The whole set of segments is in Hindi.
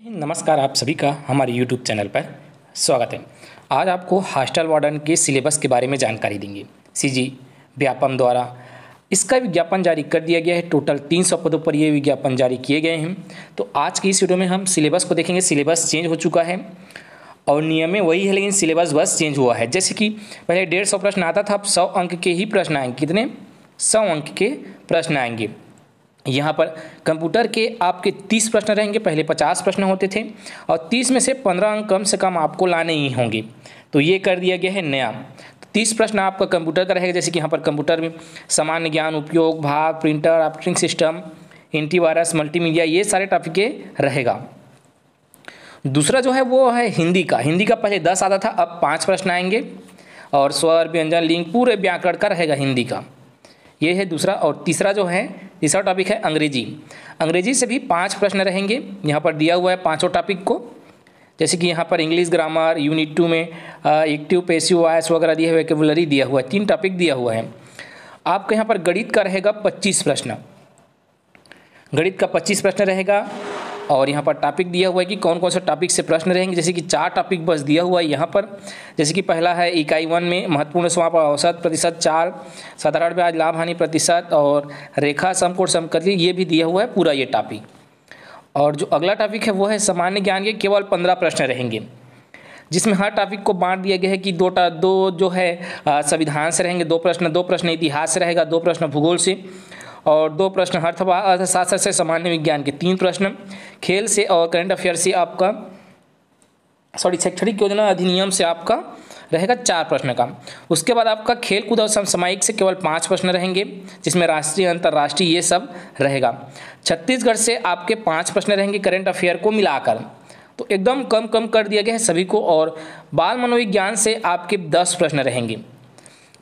नमस्कार, आप सभी का हमारे YouTube चैनल पर स्वागत है। आज आपको हॉस्टल वार्डन के सिलेबस के बारे में जानकारी देंगे। सीजी व्यापम द्वारा इसका विज्ञापन जारी कर दिया गया है। टोटल 300 पदों पर ये विज्ञापन जारी किए गए हैं। तो आज की इस वीडियो में हम सिलेबस को देखेंगे। सिलेबस चेंज हो चुका है और नियम में वही है, लेकिन सिलेबस बस चेंज हुआ है। जैसे कि पहले 150 प्रश्न आता था, अब 100 अंक के ही प्रश्न आएंगे। कितने? 100 अंक के प्रश्न आएंगे। यहाँ पर कंप्यूटर के आपके 30 प्रश्न रहेंगे। पहले 50 प्रश्न होते थे और 30 में से 15 अंक कम से कम आपको लाने ही होंगे। तो ये कर दिया गया है नया। तो 30 प्रश्न आपका कंप्यूटर का रहेगा। जैसे कि यहाँ पर कंप्यूटर में सामान्य ज्ञान, उपयोग, भाग, printer, operating system, antivirus, multimedia, ये सारे टॉपिक के रहेगा। दूसरा जो है वो है हिंदी का। हिंदी का पहले 10 आता था, अब 5 प्रश्न आएंगे और स्वर, व्यंजन, लिंग, पूरे व्याकरण का रहेगा हिंदी का। ये है दूसरा। और तीसरा टॉपिक है अंग्रेजी। अंग्रेजी से भी 5 प्रश्न रहेंगे। यहाँ पर दिया हुआ है पाँचों टॉपिक को। जैसे कि यहाँ पर इंग्लिश ग्रामर, यूनिट 2 में एक्टिव, पैसिव वॉइस वगैरह दिया हुआ है, वोकैबुलरी दिया हुआ है। 3 टॉपिक दिया हुआ है। आपके यहाँ पर गणित का रहेगा 25 प्रश्न। गणित का 25 प्रश्न रहेगा और यहाँ पर टॉपिक दिया हुआ है कि कौन कौन से टॉपिक से प्रश्न रहेंगे। जैसे कि 4 टॉपिक बस दिया हुआ है यहाँ पर। जैसे कि पहला है इकाई 1 में महत्वपूर्ण समाप औसत प्रतिशत 4, साधारण ब्याज, लाभ हानि प्रतिशत और रेखा समकोण समकली, ये भी दिया हुआ है पूरा ये टॉपिक। और जो अगला टॉपिक है वो है सामान्य ज्ञान के केवल 15 प्रश्न रहेंगे, जिसमें हर टॉपिक को बांट दिया गया है कि दो जो है संविधान से रहेंगे 2 प्रश्न, 2 प्रश्न इतिहास से रहेगा, 2 प्रश्न भूगोल से और 2 प्रश्न अर्थशास्त्र से, सामान्य विज्ञान के 3 प्रश्न, खेल से और करंट अफेयर से आपका शैक्षणिक योजना अधिनियम से आपका रहेगा 4 प्रश्न का। उसके बाद आपका खेल कूद और समसामयिक से केवल 5 प्रश्न रहेंगे, जिसमें राष्ट्रीय, अंतर्राष्ट्रीय ये सब रहेगा। छत्तीसगढ़ से आपके 5 प्रश्न रहेंगे करंट अफेयर को मिलाकर। तो एकदम कम कर दिया गया है सभी को। और बाल मनोविज्ञान से आपके 10 प्रश्न रहेंगे।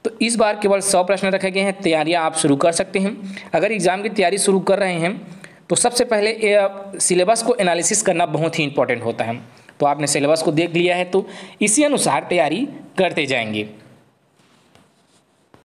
तो इस बार केवल 100 प्रश्न रखे गए हैं। तैयारियां आप शुरू कर सकते हैं। अगर एग्ज़ाम की तैयारी शुरू कर रहे हैं तो सबसे पहले सिलेबस को एनालिसिस करना बहुत ही इंपॉर्टेंट होता है। तो आपने सिलेबस को देख लिया है तो इसी अनुसार तैयारी करते जाएंगे।